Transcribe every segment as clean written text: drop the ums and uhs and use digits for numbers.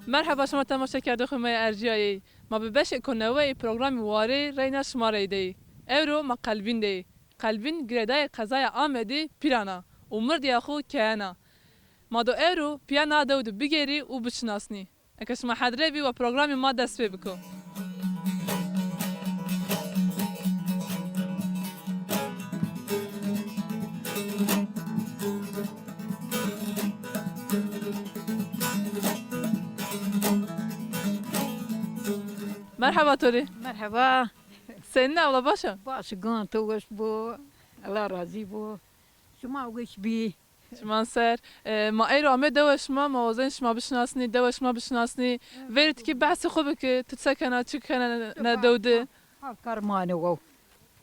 مرحبا شما تماشا کرده خمه ارجیایی ما به بش کنوی پروگرام واری رینا شماره دی اورو ما قلبین گردای قضای آمدی پیرانا عمر دیاخو کهنا ما دو اورو پیانا دو بگیری و بشناسنی اکش ما حضره بی و پروگرام ما دست بکن مرحبا توری مرحبا سنة ولا باشا باش قانت وش بو الله راضي بو شما وش بي شمان سر ما ايرو عمي دوش ما موازنش ما بشناسني دوش ما بشناسني ويرت كي بحث خوبك تتسكن تشكن ندوده كار مانو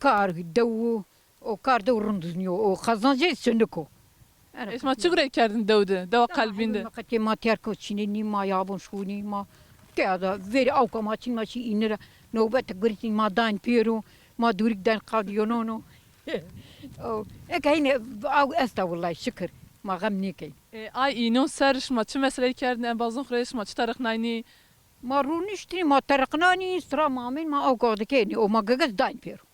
كار دو او كار دو رندنيو او خزانجي سنكو ايش ما تشغري كاردن دوده دوا قلبين ده قتي ما تيركو تشيني ما يابون شوني ما كذا فيري او كما تشين ماشي انرا نوبت غريتي ما دان بيرو ما دورك دان قاديونونو او هنا او استا والله شكر ما غمني كي اي اينو سرش ما تشو مسألة كاردن ان بازون خريش ما تشترق نايني ما رونشتي ما ترقناني سرا مامين ما او قادكيني او ما غغز دان بيرو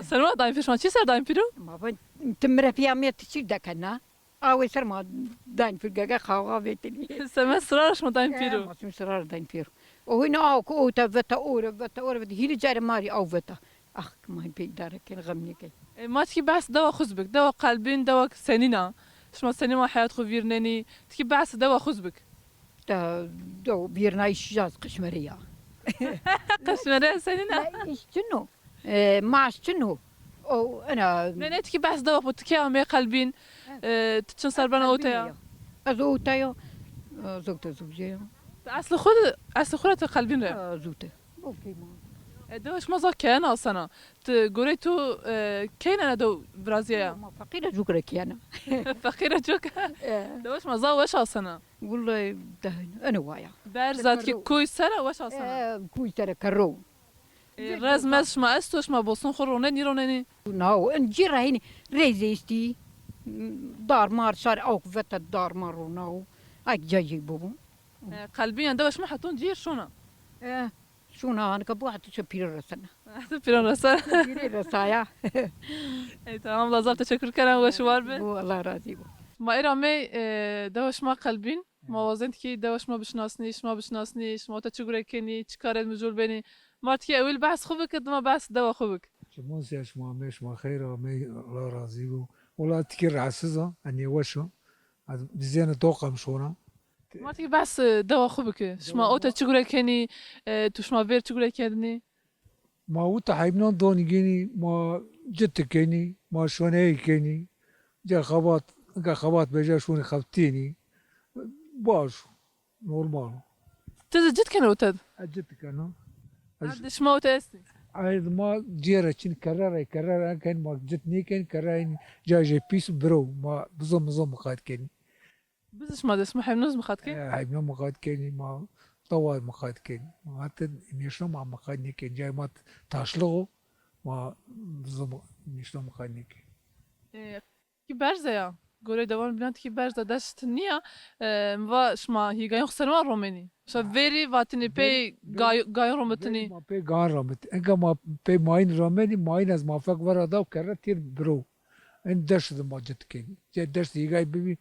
سلمى دايم فيش ما تشي سر دايم بيرو ما بن تمرة فيها مية تشيل دكنا أو سر ما داين في الجاجة خاوها بيتني سلمى سرارش ما دايم بيرو ما اسمه سرار داين بيرو وهنا أو كو تفتا أورا بدي هيل جار ماري أو فتا أخ ما هي بيدارك الغمني كي ما تكي بحث دوا خزبك دوا قلبين دوا سنينة شما سنينة حياة خفيرناني تكي بحث دوا خزبك تا دو بيرنايش جاز قشمرية قشمرية سنينة لا إيش شنو معش شنو أو أنا لأن تكي بحث دوا بتكي عمي قلبين تتشن سربنا أوتايا أزوتايا زوجته زوجية أصل خود قلبين رأي زوجته أوكي ما دوش مزا كان أصلا تقولي تو كين أنا دو برازيليا ما فقيرة جوكرك أنا فقيرة جوكا دوش مزا وش أصلا والله دهن أنا وايا برزات كي كوي سنة وش أصلا كوي ترى كرو راز ماش ما أستوش ما بوصن خرونه نيرونني ناو نجير هيني ريزيستي دار مار شار أو فتا دار مارو ناو هاك جاي بوبو قلبي دوش ما حطون جير شونا شونا أنا كبوحة تشبير رسنا بيرون رسالة جيري رسايا اي تمام لازم تشكر كلام وشوار بن والله راضي بو ما إيرامي دوش ما قلبين ما وزنت كي دوش ما بشناسنيش ما تشكر كني تشكر المجول بيني ما تكي أول بحث خوبك قد ما بحث دوا خوبك شمون سياش ما مش ما خير مي الله راضي بو ولا تكير عسزة أني وشو بزيانة توقع مشونا ما تكي بحث دوا خوبك شما أوتا تشكر كني توش ما فير تشكر كني ما هو تحيبنا دوني جيني ما جت كيني ما شوني كيني جا خبات بجا شوني خبتيني باشو نورمال تزجت كان أوتا أجت كانوا عندش ما أوتا اسمي عايز ما جيرة كين كرر كان ما جتني كان كرر جا بيس برو ما بزم قاد كيني بزش ما دس ما حيمنوز مخات كي حيبنا مقاد كيني ما طوال مقاد كيني ما تد ميشلو مع مقاد نيكي جاي ما تاشلو ما بزم ميشلو مقاد نيكي كي برزة يا قولي دوان بلانت كي برزة داشت نيا مواش ما هي جاي خسروا روماني شو فيري واتني بي جاي رومتني ما بي غان رمت انك ما بي ماين روماني ماين از ما فك ورا داو كرر تير برو ان درس ما جت كيني جا درس هي جاي بي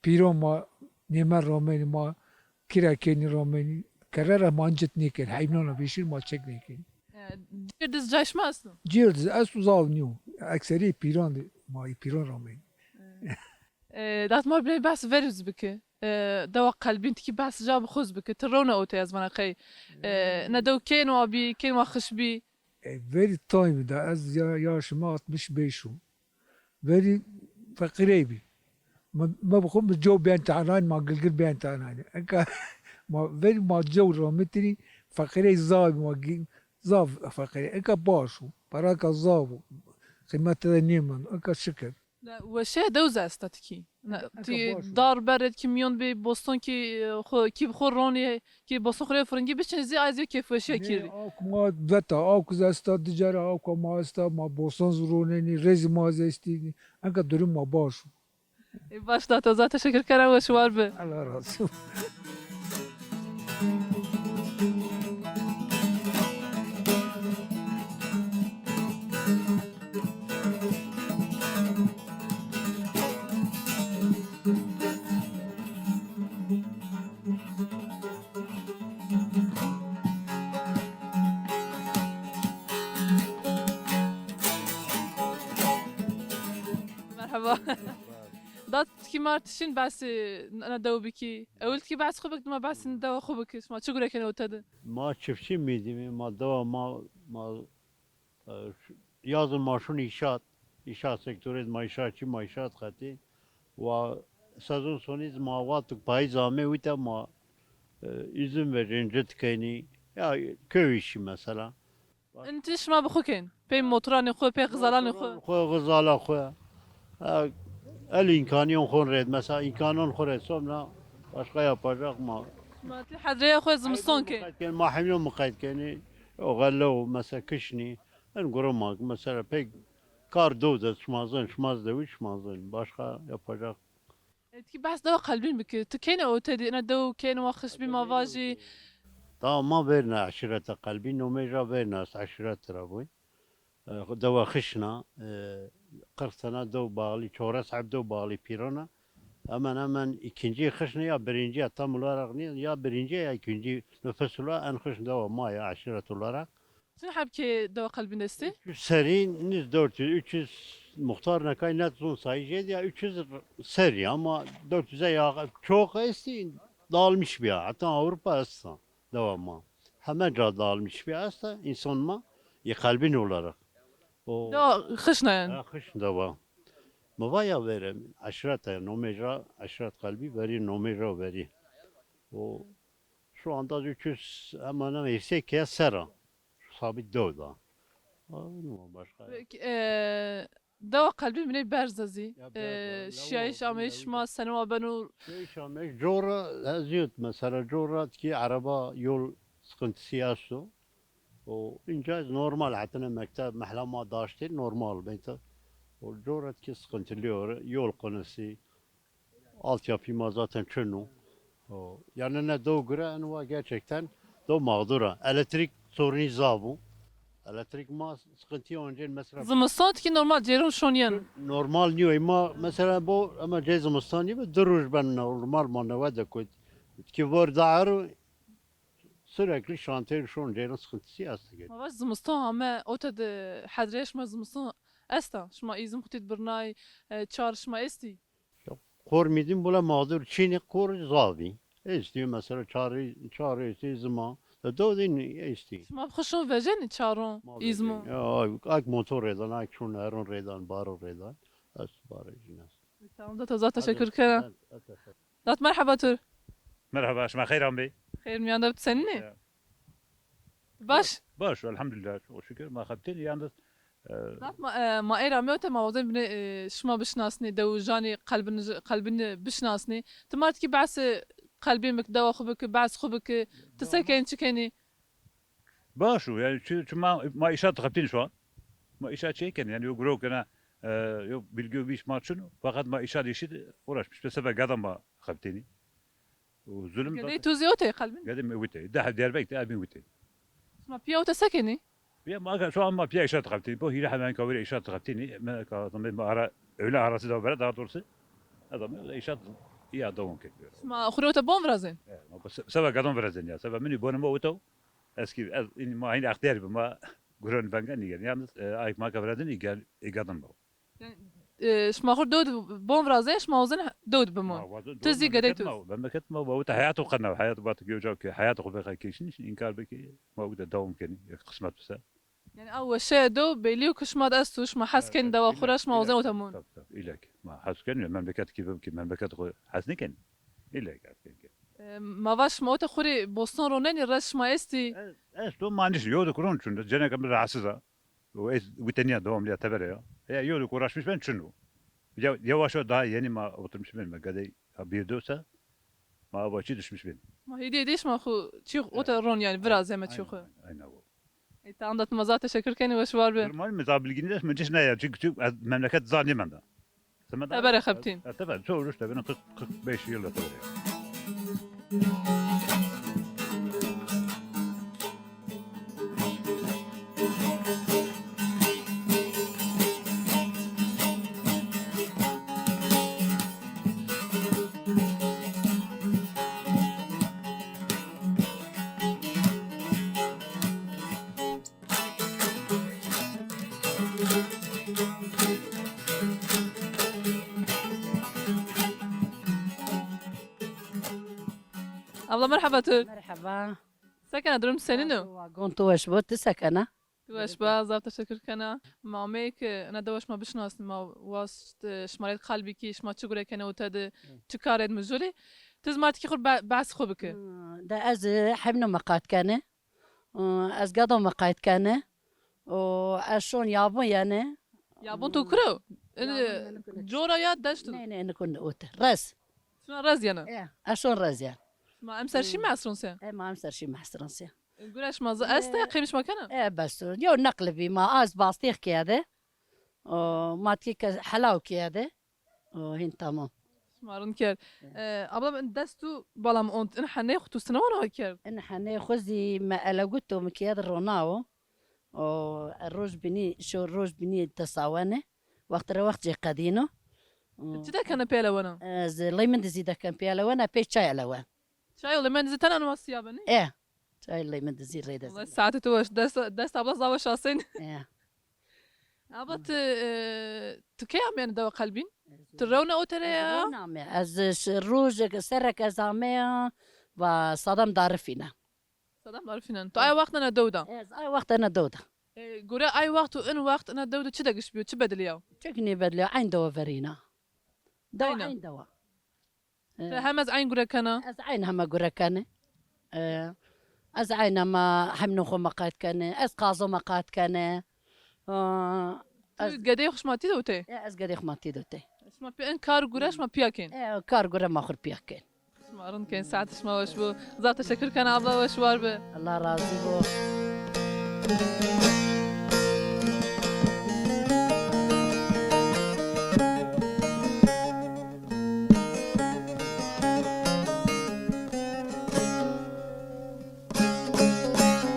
بيرو ما نيمر روماني ما كيرا كيني روماني كرر ما جت نيكي حيبنا بيشير ما تشيك نيكي جير دس جايش ما أصلا جيرز اسو زاو نيو اكثري بيرون ما بيرون روماني دات مار بلي بس فيرز بك دوا قلبين تكي بس جاب خوز بك ترونا أوتا يزمنا خي ندو كين وابي كين وخش بي very time da az ya شمات مش بيشو very فقريبي ما بخون بالجو بين تعنان ما قلقل بين تعنان انك ما very ما جو رومتني فقري زاب ما زاب فقري انك باشو براك زاب قيمة نيمان انك شكر وشه دوز استاتکی تی باشه. دار برد که میون به بوستون که خو کی بخور رونی که بوستون خوری فرنگی بچن زی ازیو که فشه کیری آک ما وتا آک زستا دیجاره آک ما استا ما بوسان زرونه نی رز ما زستی انکه دوریم ما باشو باش دا تا تشکر کردم و شوار به الله راسو مرحبا داد کی مارتشین بس نداو بکی اول کی بس خوبك ما بس نداو خوبك ما چگونه کنه اوتده ما çiftçi miydim? Ma dava yazın maşun inşaat sektörü ma inşaat katı ve sezon sonu ma vatık pay zame vite ma izin verince tkeni ya köy işi mesela. انت شما بخوکن پی موتوران خو پی غزالان خو Koy gızala koy. El imkanı kon red mesela imkanın kon sonra başka yapacak mı? ما تی حدره خو زمستون که ما حملوا مقايد كاني وغلوا مثلا كشني نقول مثلا pek kar doğdu şmaz da şmazın başka yapacak. کی بس دو قلبین بکی تو کنه اوتده انا دو کنه واخش بی ما واجی Tamam ma verna aşirete kalbi numara verna aşiret raboy. Dava khishna 40 sene do bağlı çora sahip do bağlı pirana. Hemen ikinci khishna ya birinci tam olarak ne ya birinci ya ikinci nefes olarak en khishna dava ma ya aşiret olarak. شنو حاب کی دو قلبین دستی Seri 400 300 muhtar ne kay net zon sayıcıydı ya 300 seri ama 400'e ya çok esti dağılmış bir ya hatta Avrupa asla devamı hemen dağılmış bir asla insan mı ya kalbin olarak o دو خشنا يعني kış devam mavaya verem aşiret numara aşiret kalbi veri numara veri o şu anda 300 hemen yüksek ya sera sabit doğdu. Başka. دو قلبین منی برزازی Ya berza, شیعش lavabo, آمیش lavabo. ما سنوا بنو Şey şamek Jora eziyet mesela Jora ki araba yol sıkıntısı yaşıyor. O ince normal hatta mektep mahlama daştı normal bence. O Jora ki sıkıntılı yol konusu altyapı zaten çönü. O yani ne doğru en gerçekten do mağdura. Elektrik sorunu zabu. Elektrik ma sıkıntı önce mesela زمستان کی نورمال جیرون شونین normal niye ama mesela bu ama cezamistan gibi duruş ben normal manevada koydu. Ki var dağır sürekli şantiyer şu an cerin sıkıntısı aslında. ما باش زمستان همه اوتد حدريش ما زمستان استا شما ایزم خطید برنای چار شما استی Kor midin bula mağdur Çin'i kor zavi. İstiyor mesela çare istiyor zaman. Da doğdun istiyor. شما بخشون وجن چارون ایزمو Ya ak motor redan ak şun eron redan baro redan. As baro jinas. تمام ده تزات تشکر کنم دات مرحبا تور مرحبا شما خير عم بي؟ خیر میان ده بتسنی باش باش الحمد لله وشكر ما اخذتني يعني دات ما ایرا میوت ما وزن بن شما بشناسني دو جاني قلبن بشناسني تمارت کی بعث قلبي مك دوا خوبك بعث خوبك تسكن تشكني باشو يعني شو ما اشارة خبتين شو ما اشارة شيء كان يعني يقولوا كنا يو بيلقوا بيش ما شنو فقط ما اشارة يشيد وراش مش بس قدم ما خبتني وظلم قدي توزي اوتي قلبن قدم ويتي ده دير بيت ابي ويتي ما بيو تسكني يا ما شو ما بيا اشارة خبتني بو هي حمان كوري اشارة خبتني ما كضمن ما ارى öyle arası da var daha doğrusu adam اشارة يا دوم كده ما خروته بون فرازين سبب قدم فرزن يا سبب مني بونم اوتو eski ما عندي اختيار ما قرون بانجا نيجر يعني ايك ما كفردن يقال يقدم بو شما خور دود بون فرازين شما وزن دود بمون تزي قديتو لما كنت ما بوت حياته قنا وحياته بات جوجاك حياته خبيخ كيشنش انكار بك ما بده دوم كان قسمت بس يعني اول شيء دو بيليو كشماد استوش ما حس كن دوا خورش ما وزن وتمون إلك ما حس كان المملكات كيف المملكات حسني كان إلك ما باش موت خوري بوستون روناني رش ما استي تو ما عنديش يود كرون شنو جانا قبل عسزة وتانية دوم اللي اعتبرها هي يود كراش مش بين شنو Yavaş o daha yeni ma oturmuş benim. Gadey bir döse ma abaçı düşmüş benim. ما هي ديش ما خو تشي اوتا يعني برا زي ما تشوخ Aynen o. انت عندك مزات تشكر كاني وشوار به Normal mi daha bilginiz mi? Ne ya? Çünkü memleket zannem da. تبرا خبتين Tabii çoğu işte benim 45 yılda tabii. abla مرحبا تور مرحبا سكن درم سنينو كنت واش بوت سكنة دوش با زاب تشكر كنا ما ميك انا دوش ما بشناس ما واست شماريت قلبي كي شما تشغل كنا وتد تكارد مزولي تزمات كي خور بعس خوبك دا از حبنا مقات كان از قضا مقات كان واشون يابون يعني يا بنتو كرو يابون جورا يا دشت نه نكون اوت رز شنو رازيانا ايه اشون رز يعني ما امسر شي مع سرونسيا ايه ما امسر شي محسرنسي نقولش ما استا قيمش مكانه ايه بس يو نقل بي ما از باستيخ كياده ما تيك حلاو كياده وهين تمام مارن كير ابلا من دستو بالام اونت ان حني ختو سنوانا كير ان حني خزي ما الاقوتو مكياد روناو الروج بني شو الروج بني تصاونه وقت جي قدينو تدا كان بيلا وانا زي ليمن دزيدا كان بيالا وانا بيش شاي لوان شاي ولا من زتنا انا وصيابني ايه شاي ليمن دزي ريدا والله ساعات توش دست ابلا زاوش شاسين ايه ابت تكي عم يعني دوا قلبين ترونا او ترى نعم از الروج سرك ازامي وصدام دارفينا صدام عارفين تو اي وقت انا دودا ايه اي وقت انا دودا قولي اي وقت وان وقت انا دودا تشدقش بيو تبدل ياو تكني بدلي عين دوا فرينا دوا عينا. عين دوا همز عين قولي كان از عين هما قرا كان از عين ما حمنوخو مقات كان از قازو مقات كان قدي خش ما تيدو تي از قديخ ما تيدوتي اسمع بي ان كار قولش ما بياكين كار قرا ما خر بيحكي اسمع رن كان ساعات اسمع وش بو ذات شكر كان ابلا وش وار به الله راضي بو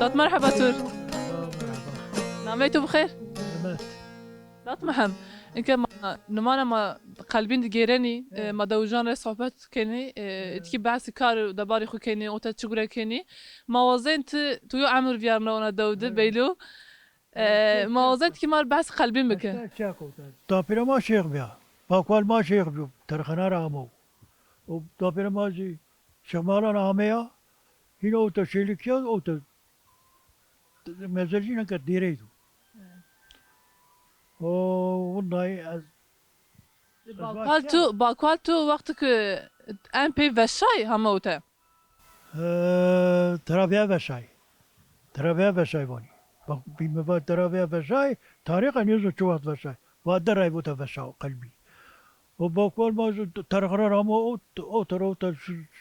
دات مرحبا تور ناميتو بخير دات محم اینکه ما نمانا ما قلبین دیگرانی ما دوجان را صحبت کنی اتکی بحث کار دباری خو کنی او تا چگوره کنی موازن تو یو عمر بیارنا اونا دوده بیلو موازن که ما بحث قلبین بکن داپیر ما شیخ بیا باقوال ما شیخ بیو ترخنا رامو و داپیر ما زی شمالا نامیا هین او تا شیلیکیا او تا مزرجی نکرد دیره دو والله از باقوال تو وقت که ام پی وشای همه اوته ترابیا وشای بانی بیم با ترابیا وشای تاریخ نیزو چوات وشای و در رای بوده وشا قلبی و باقوال ما ترخنا رامو او ترو تا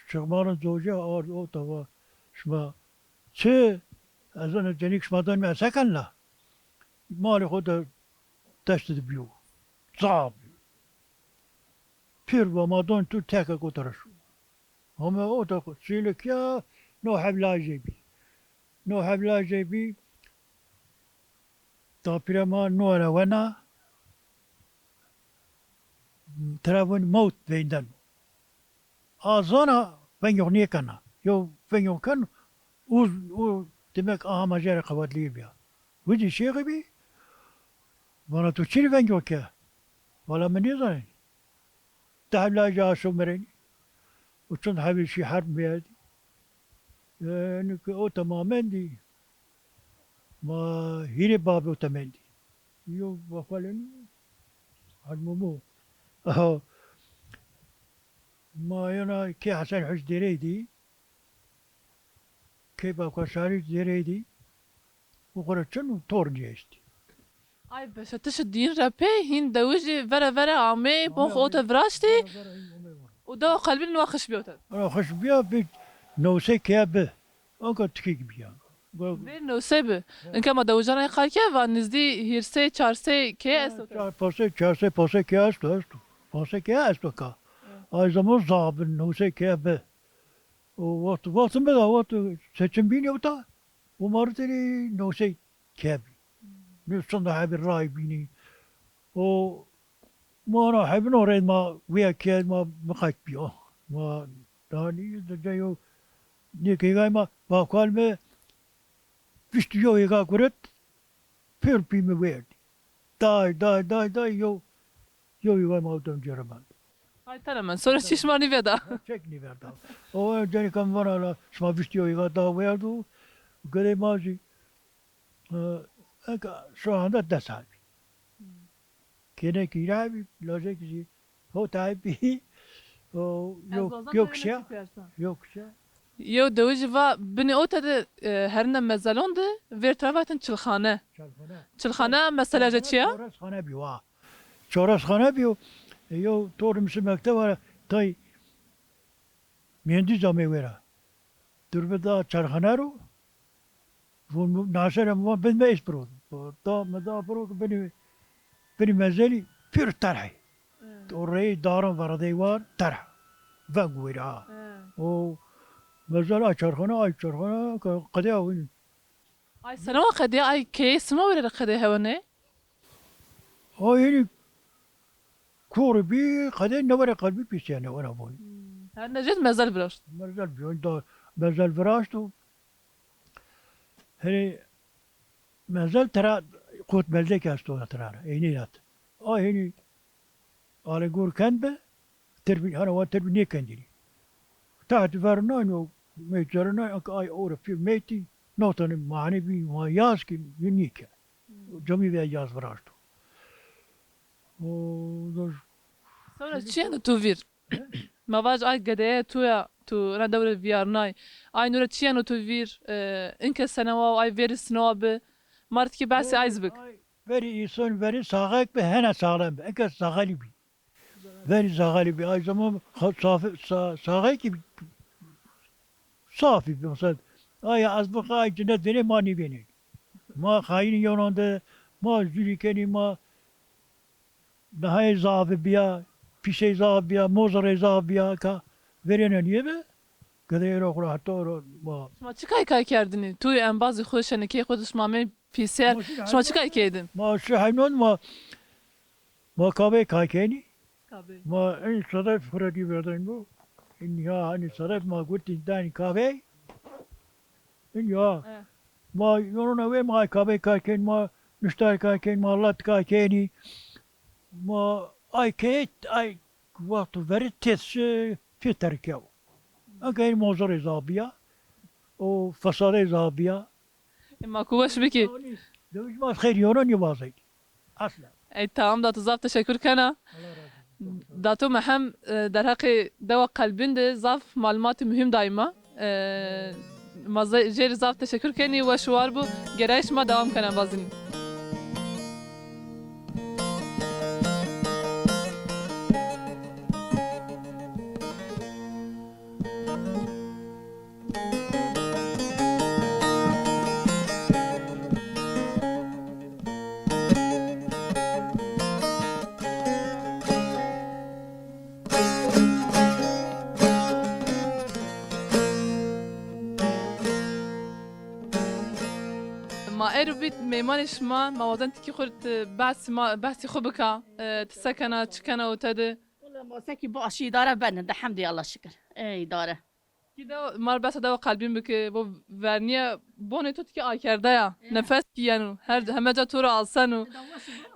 شغمان زوجه او تا شما چه از اون جنیک شما دان می سکن لا مال خود دشت بیو صعب پیر و مادون تو تکه کترشو همه او تا سیلکیا نو حبلا جیبی تا پیر ما نو رونا ترابون موت بیندن آزانا فنیو نیکنا یو فنیو کن او demek aha macera kabatlıyım ya. Bu da şey gibi. Bana tu çiri ben yok ya. Valla ben ne zannet? Tahmila caşu mereni. Uçun habil şey harp meyadi. Yani ki o tamamen değil. Ma hiri babı o tamamen değil. Yok bakalım. Harmumu. Aha. Ma yana ki Hasan Hüsnü'ydi. Ki bak şarj dereydi. Bu kadar çın torun geçti. Ay beş تش الدين ربي هين دوجي فرا عمي بون خوته فراشتي وده قلبي نواخش بيوتا أنا خش بيا بيت نوسي كابه أنك تكيك بيا بين نو سبه إن كما دوجنا يقال كيف نزدي هيرسي چارسي كي استوتا پاسه که است پاسه که است که ay zaman zabın nuse kebe o vakt me da vakt seçim bini uta umarı teri nuse kebi ne sonda haber ray bini o mara habin oraya ma veya ked ma makaç biyo ma dani da jayo ne kegay ma bakal me pişti yo yega kuret pür pimi verdi day yo yega ma odam Cerman Ay tamam sonra şişmani veda çekni verdi. O cani kan var ala şma viştiyo yega da verdi. Gare mazi şu anda da sahibi. Kene kirabi lojek ji ho tabi o yok şey Yo دوجي va bini ota de herine mezalondu ver travatın çılxane çılxane mesele çiya Çorasxana bi wa. Çorasxana bi yo torum smekte var tay mendi zame vera. Durbeda çarxana ro bu nasere mu ben me ispro. Da meda pro beni mezeli pür tarhay. Orayı darın varade var tarh. Ve güvera. O mezara çarxana qadiya win. Ay sana qadiya ay ke sma wala qadiya hawne O yeni kuru bir qadiya ne var kalbi pis yani ona boy. her necet mezal biraz Mezal bir da mezal veraştu. Hani mezal tera kut melde kasto tera. Eyniyat. O yeni ale gur kende terbi hana wa terbi ne kendini. Taht verna no mecrana ay ora fi meti notanı manevi ma yaz ki unik. Cami ve yaz veraştu. O da sonra çiyan tu vir mavaj ay gadaya tu ya tu na dawle viyarnay ay nura çiyan tu vir inke senava ay veris snobe mart ki basi aizbik veri insan veri sağak be hena sağlam. Eke sağali bi. Veri sağali bi. Ay zaman sağak ki safi mesela. Ay az bu kay cennet veri mani beni. Ma hain yonanda ma zürikeni ma daha zavi biya pişe zavi biya mozare zavi biya ka verene niye be? Kadar okura hatta ma şma çıkay kay kerdini tu en bazı xoşene ki xodiş mame piser şma çıkay kedin ma şu hayvan ma kahve kakeni ma en sadaf fıradi verden bu. En ya hani sadaf ma gutti dani kahve. En ya ma yoruna ve ma kahve kaken ma müşteri kaken ma lat kakeni ma ay ket ay vakti verit tes fiter kev. Akay mozare zabiya o fasade zabiya. ma kuvaş biki Dövüşmez hayır yoran yuvazaydı. Asla. ey tamam da tuzaf teşekkür kana da tu mehem derhaqi deva kalbinde zaf malumatı mühim daima jeri zaf teşekkür keni ve şuar bu gerayş ma devam kana bazın ما ايرو بيت ميمانش ما وزنت كي خرت بحثي خبكا تسكنا تشكنا وتد والله ما ساكي باشي داره بنا ده حمدي الله شكر اي داره كده مار بس دوا قلبين بك بو ورنيه بوني توت كي اكردا يا نفس كي يعني هر همجا تورا alsanu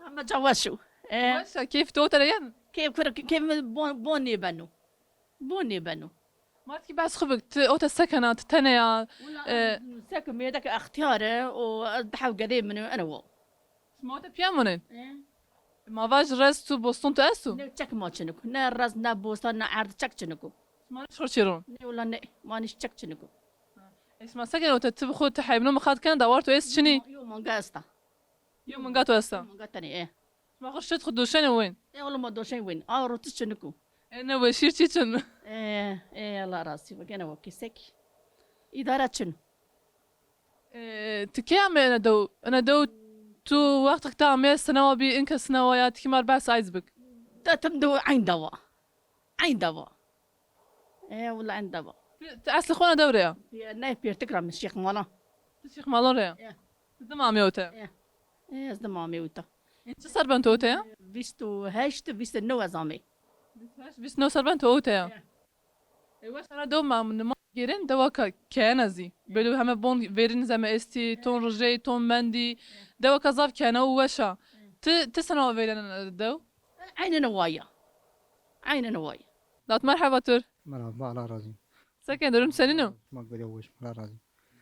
هم جواشو ايه واش كيف توتر يعني كيف بوني بنو مارت كي بس خبك اوت السكنات تنيا ساكن بيدك اختياره وبحاول قديم منه انا وو سمعت بيامونن ما واج رستو بوستون تاسو تشك ما تشنكو نا راز نا بوستان نا عرض تشك تشنكو ما شو شيرون ولا ما نش تشك تشنكو اسمع سكن اوت تبخو تحيبنو مخاد كان دورتو اس شني يوم قاستا يوم من قاتو هسا من قطني إيه ما خرجت خدوشين وين إيه والله ما دوشين وين روتش شنكو انا وشير تيتن إيه الله راسي وكنا وكيسك إدارة شنو تكي عم انا دو تو وقتك تعمل سنوات بي انك سنوات كي 4 ساعات بك تبدو عين دواء عين دواء إيه والله عين دواء تعسل خونا دوريا نايف بيرتكرا من الشيخ مالا الشيخ مالوريا إيه. دم عم يوتا إيه زدم عمي وتا انت صار بنتوتا بيستو هاشت بيست النوى زامي بس نو صار بنتوتا ايوه انا دو من ما جيرين دواك كانزي بلو هم بون فيرين زعما استي تون رجي تون مندي دواك زاف كان وشا تسنو فيرين دو عين نوايا عين نوايا دات مرحبا تور مرحبا على رازي سكن درم سنينو ما قدر يوش على رازي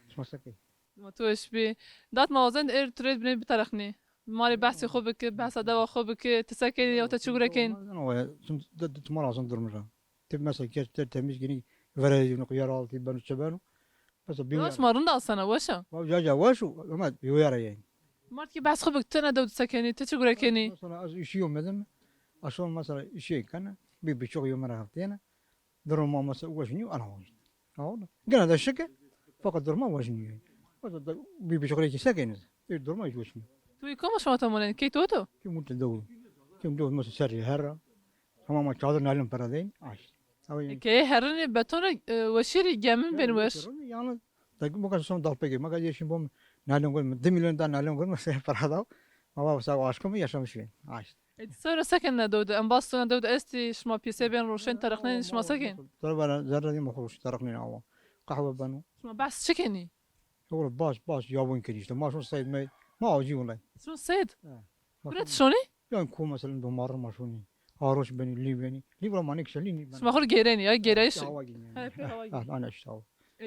شو مسكي ما توش بي دات موازن اير تريد بني بترخني مالي بحثي خوبك بحث دوا خوبك تسكني او تشغركين انا ويا ضد مرة صندر مرة تب مثلا كيش تمش جني فريج نقيار على تبان الشبانو بس بيو بس ما رندا اصلا وشا ما جا واشو ما بيو يعني ماركي بحث خوبك تنا دو تسكني تشغركيني مثلا يشيو مثلا عشان مثلا يشي كان بيشوف يوم مرة هفتين درو ما مثلا وشنيو انا وش هون قال هذا الشكل فقط درو ما وشنيو بس بيشوف ليش ساكن درو ما يوشني توي كوما شو تمولين كي توتو كم متدور كم دور مثلا سري هرة هم ما تشاهدون عليهم برادين عاش كي هرني بتون وشيري جامن بين وش يعني تاك مو كان سون دالبيجي ما كان يشين بوم نالون قول 2 مليون دان نالون قول ما سه براداو ما هو ساو عاشكم يشام شوين عاش تصور سكن دود امباستون دود استي شما بيسي بين روشين ترخنين شما سكن طبعا زر دي مخروش تركني نعوا قهوه بنو شما بحث شكني هو باش يابون كريش ما شو سيد ما اجي والله شو سيد قلت شوني يعني كو مثلا دمار ما شوني هاروش بني ليبياني ليبرا ما نكشليني شما خور جيراني يا جيرايش انا اشتاو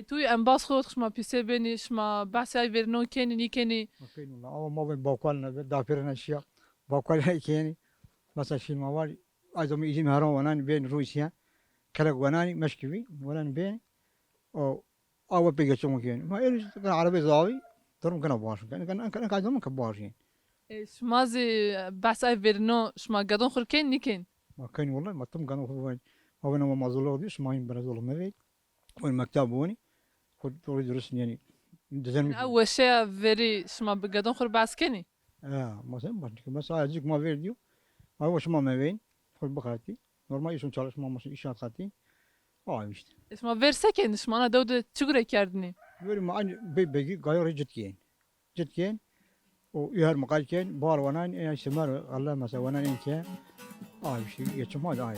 توي امباس خود شما بيسي بيني شما بحث اي فيرنو كيني ني كيني اوكي والله او ما بين باقوالنا دافرنا اشياء باقوال كيني مثلا شيء ما والي ايضا يجي مهران ونان بين روسيا كلك وناني مشكوي ونان بين او بيجي شو ممكن ما إيش عربي زاوي ترى كنا باش كان قاعد من كباشين شما زي بحث اي فيرنو شما قدون خور كين ني كين ما كان والله ما تم كانوا هو انا ما زلوا دي اسمعين برازيل ما في وين مكتب وني خد درس يعني دزن اول شيء فيري شما بقدون خور بحث كيني مثلا بس اجيك ما فيديو هو شو ما بين خد بخاتي نورمال يسون çalışma ما işaret خاتي işte شما فير سكن شما انا دود تشغري كاردني böyle ma aynı begi gayri ciddiyen o yer makalken bar vanan yani semer Allah mesela vanan inke işte geçim hadi ay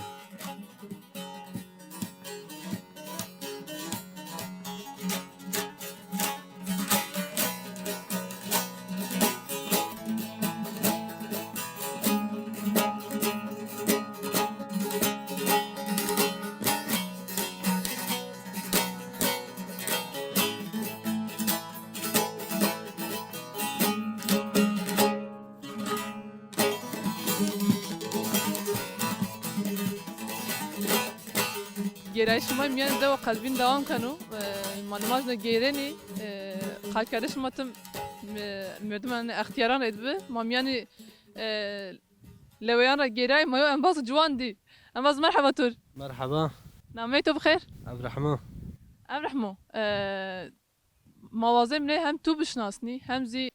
گرایش شما میان دو قلبین دوام کنو معلومات نگیرنی خال کردش ما تم مردم من اختیاران ادبه ما میانی لویان را گرای ما یو انباز جوان دی انباز مرحبا تور مرحبا نامه تو بخیر عبد الرحمن عبد الرحمن موازم نه هم تو بشناسنی هم زی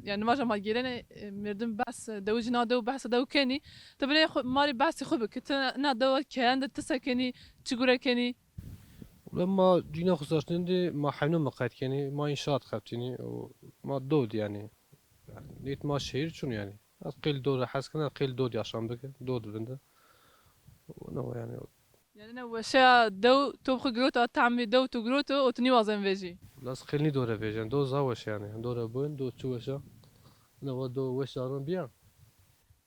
يعني ما ما جيرنا مردم بحث دو جنا دو بحث دو كني تبني ماري بحث خوبك نا دو كان تسكني تقول كني لما جينا خصوصا دي ما حنو مقات يعني ما انشاء خبتني وما دود يعني نيت ما شهير شنو يعني قيل دود حس كنا قيل دود عشان بك دود بنده ونو يعني يعني وشا دو تبخ جروتو تعمي دو تجروتو وتني وازن فيجي لاس قيلني دوره فيجن دو زاوش يعني دوره بون دو تشوشا نو دو وش دارن بيان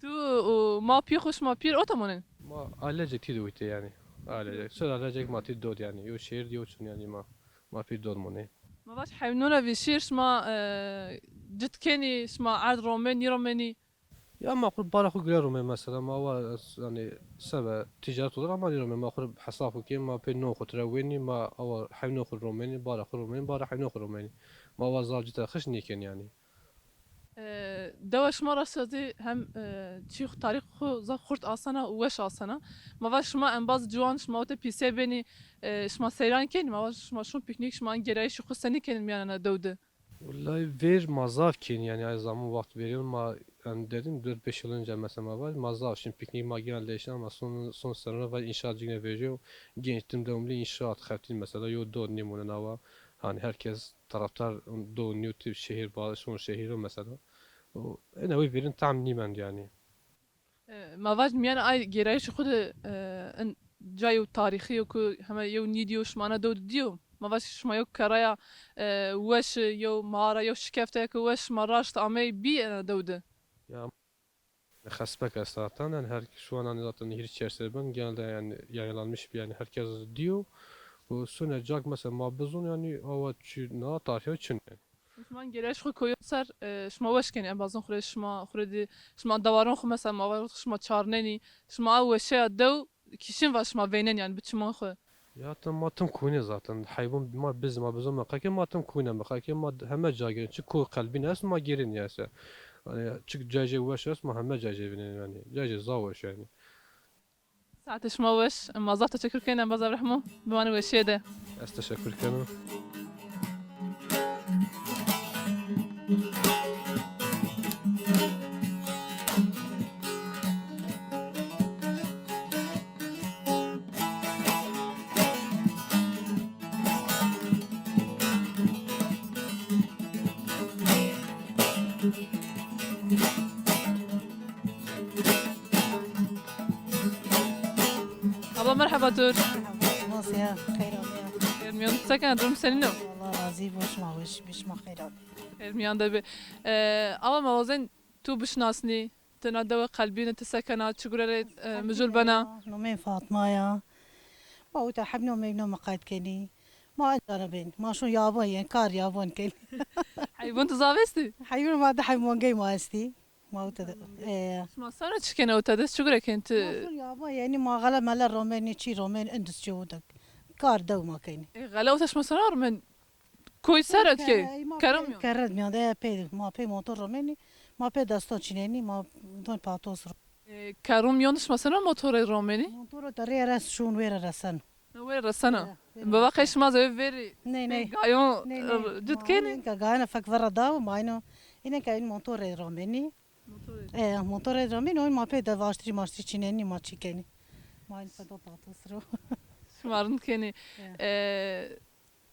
تو ما بيخش ما بير اوتومونن ما علاجك تدويته يعني علاجك سر علاجك ما تدود يعني يو شير ديو شنو يعني ما في دود موني ما باش حيونونا في شيرش ما جت كني اسمه عاد روماني روماني يا ما أقول بارا خو غيرهم مثلا ما هو يعني سبب تجارة ولا ما ديرهم ما أقول بحصافو كي ما بينو خو ترويني ما أو حينو خو روماني بارا خو روماني بارا حينو خو روماني ما هو زال جتا خشني كان يعني دوا شما راستی هم چی تاریخ خو ز خورد آسانا و وش آسانا ما شما انباز جوان شما وقت پیسه بینی شما سیران کنی ما شما شون پیکنیک شما گرایش خو سنی کنی میانه دوده والله ver mazaf kin yani her zaman vakit veriyorum ama yani dedim 4-5 yıl önce mesela var mazaf şimdi piknik magine değişti ama son sene var inşaat yine veriyor gençtim devamlı inşaat khaftin mesela yo do nimunen hava hani herkes taraftar do new tip şehir bazı son şehir mesela o ne o verin tam nimen yani ما میانه ای گرایش خود ان جایو تاریخی و که همه یو نیدیو شما دود دیو ما شما یو کرایا وش یو مارا یو شکفته که وش مراشت آمی بی انا دوده ya hasbek zaten yani her şu an hani zaten nehir içerisinde ben genelde yani yayınlanmış bir yani herkes diyor bu sunacak mesela mabzun yani hava na tarihi için yani. شما گرایش خود کوی سر شما وش کنی بازن خود شما دوارون خو مثلا ما شما چارننی شما وشه دو کیشین و شما وینن yani بچما خو Ya matım kuyne zaten hayvan ma biz ma bizim makake matım kuyne makake ma heme cagen çık ku kalbin es ma gerin yasa yani çık caje uğraş es ma heme caje binen yani caje zavaş yani ساعت شما وش ما زات تشكر كينا باز رحمه بماني وشيه ده es teşekkür ederim. الله مرحبا دور ناصية خير عليها الميون سكن درم سنينو والله راضي باش ما وش باش ما خير عليها الميون ده بي اما موازن تو بشناسني تنادوا قلبين تسكنا تشغل مجول بنا نومين فاطمة يا ما هو تحب نومين نوم قايد كني ما أقدر بين ما شو يابان يعني كار يابان كني حيوان تزاوستي حيوان ما ده حيوان جاي ما استي ما هو تد ما صار تشكنا وتدس شغل كنت شو يابان يعني ما غلا ملا روماني شي رومان اندس جودك كار دو ما كني غلاوتش ما صار من كوي سرت كي كرم كرد ميان ده بي ما بي موتور روماني ما بي دستان چينيني ما دون باتوس كرم يونش مثلا موتور روماني موتور تري راس شون وير رسن وين رسنا بواقعش ما زي فيري ني قايون جد كيني كاغانا فك فرا داو ماينو إنه كاين موتور روماني موتور روماني وين ما بي دا واشتري ماشتري چينيني ما چيكيني ماين فدو باتوس رو شمارن كيني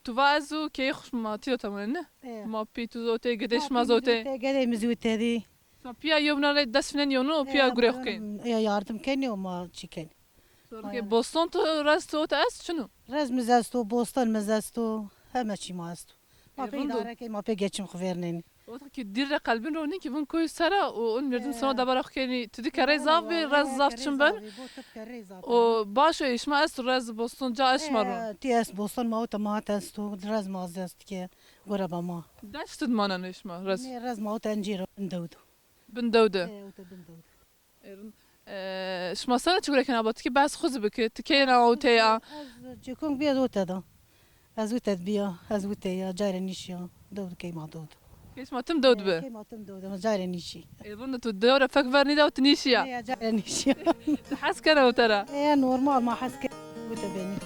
تو وازو كي خوش ما تيو تمنه ما بي تو زوتي قديش ما زوتي قدي مزوت هذه ما بيا يومنا لي دس فنن يونو بيا غريخ كين يا ياردم كيني وما چيكيني كي بوستون تو راستو تاس شنو راز مزاستو بوستان مزاستو همه چی ما استو ما بي روندو. داره که ما بي geçim خفيرنين وقت دير قلبين روني كي بن كوي سرا وان مردم سنو دبرخ كيني تدي كاري زافي راز زافتشن بن و باشو ايش ما اس راز بوستون جا اش مرو تي اس بوستان ما اوتومات استو راز ما زاست که غربا ما داش تدمانا ايش ما راز راز ما تنجيرو بندود بن دوده بندود اش ما سنه تقول لك انا باتكي بس خذ بك تكينا او تيا از جيكون بيا دوتا دا از وتد بيا از وتيا جاري نيشيا دود كي ما دود كيش ما تم دود به كي ما تم دود ما جاري نيشي يظن تدور فكفرني دا وتنيشيا يا جاري نيشيا حس كنا وترى يا نورمال ما حس كي وتبني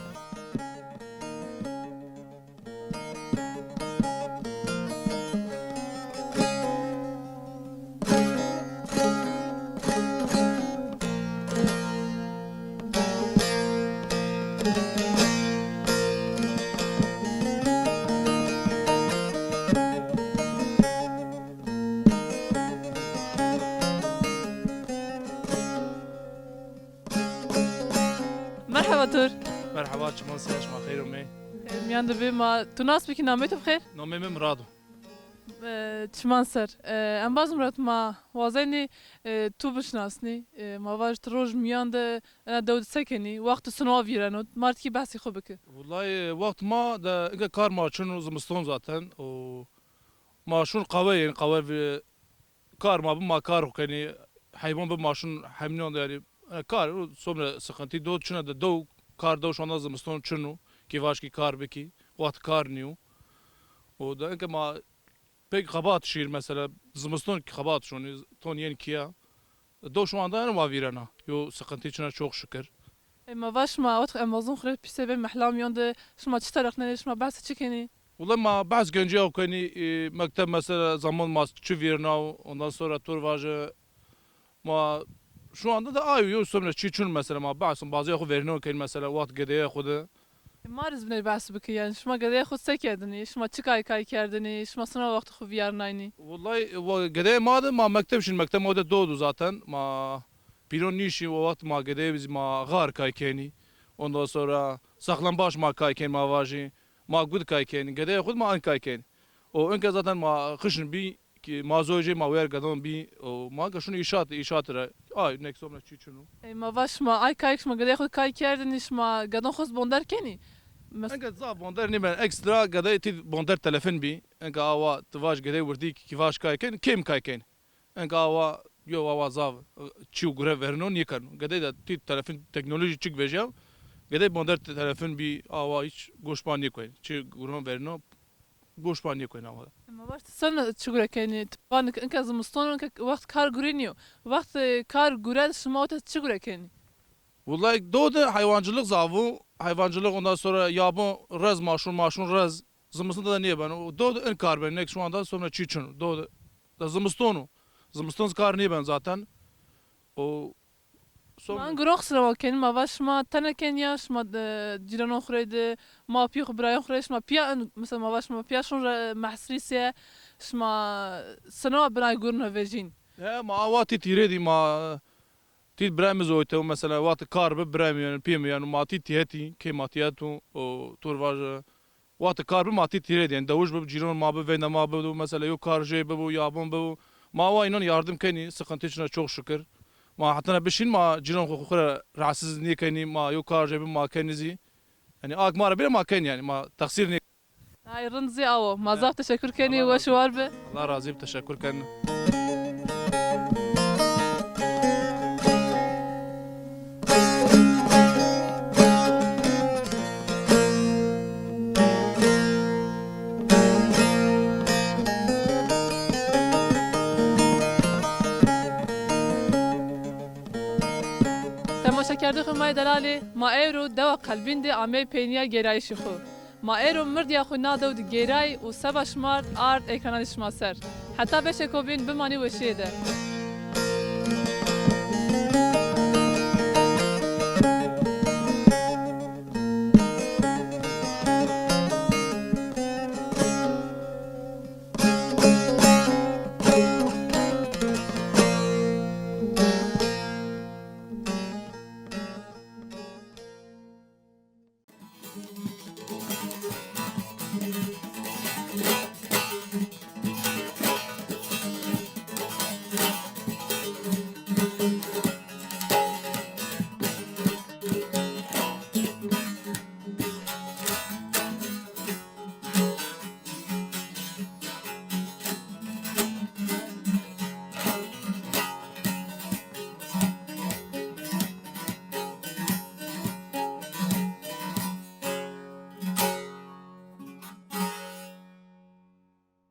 مرحبا تور مرحبا شما سياش ما خير ومي ميان دبي ما تناس بك ناميتو بخير نومي مرادو تشمان سر ام باز مرات ما وازني تو بشناسني ما واج تروج ميان ده انا دود سكني وقت سنو فيرانو مارت كي بحثي خو بك والله وقت ما ده إنك كار ما شنو زمستون زاتن و ما شون قوي يعني قوي في كار ما بما كار يعني حيوان بما شون حمنون يعني كار سومر سخنتي دو شنو ده دو كار دو شون زمستون شنو كيفاش كي كار بكي وقت كار نيو و ده إنك ما pek kabahat şiir mesela zımıston kabahat şunu ton yeni kiya. Do şu anda ne mavirana. Yo sıkıntı içine çok şükür. ما باش ما وقت امازون خرج بسبب محلام يوند شما تشترك نش ما بحث تشكني Ulan ma bazı genci yok hani mektep mesela zaman mas çivirna ondan sonra turvajı ma şu anda da ayıyor sonra çiçun mesela ma bazı yok verino ki mesela vakit gideye kudu. مارز بني بحث بك يعني شما قد ياخذ سكردني شما تشكاي كاي كردني شما سنه وقت خو فيارنايني Vallahi gideye ma da ma mektep şimdi mektep orada doğdu zaten ma piron nişi o vakit ma gideye biz ma gar kaykeni ondan sonra saklambaç ma kayken ma vajı ma gud kaykeni gideye khud ma an kaykeni o önce zaten ma kışın bir ki ma zoje ma wer gadon bir o ma kaşunu inşaat ra ay nek sonra çiçunu. ما باش ما اي كايك شما قد ياخذ كاي كردني شما قدون خص بوندر كني Enka za bonder ne ben ekstra gade ti bonder telefon bi enka awa tvaj gade vurdi kivaş kayken kim kayken enka awa yo awa zav çiu gure verno niye kan gade da ti telefon teknoloji çık vejav gade bonder telefon bi awa hiç goşpan niye koy çi gure verno goşpan niye koy awa ما باش تستنى تشغل كاني تبانك انك زمستون انك وقت كار غورينيو وقت كار غورال شما تشغل كاني Vallahi doğdu hayvancılık zavı hayvancılık ondan sonra yabon rez maşun rez zımısında da niye ben o doğdu en kar ben nek şu anda sonra çiçin doğdu da zımıston kar niye ben zaten o ما نقول خسروا كان ما باش ما تنا كان ياش ما جيرانو خريد ما بيخ برايو خريش ما بيا مثلا ما باش ما بيا شون محسريسه شما سنه براي غورنا فيجين he ma avati tiredi ma tit bremiz oyte mesela vat kar be bremi yani pim yani ma tit heti ke matiyatu o turvaj vat kar be ma tit tiredi yani davuş be ciron ma be ve ma be mesela yok kar je be bu yabon be bu ma va inon yardım keni sıkıntı içine çok şükür ma hatta beşin ma ciron kokura rahatsız niye keni ma yok kar je be ma kenizi yani akmara bile ma ken yani ma taksir ni هاي رنزي او ما زال تشكر كاني وشوار به Allah razı olsun teşekkür ken تماشا کرده خو مای دلالی ما ایرو دوا قلبین دی آمی پینیا گرایش خو ما ایرو مردیا خو نادو دی گرای و سبا شمار آرد اکرانال شما سر حتی بشه کو بین بمانی وشیده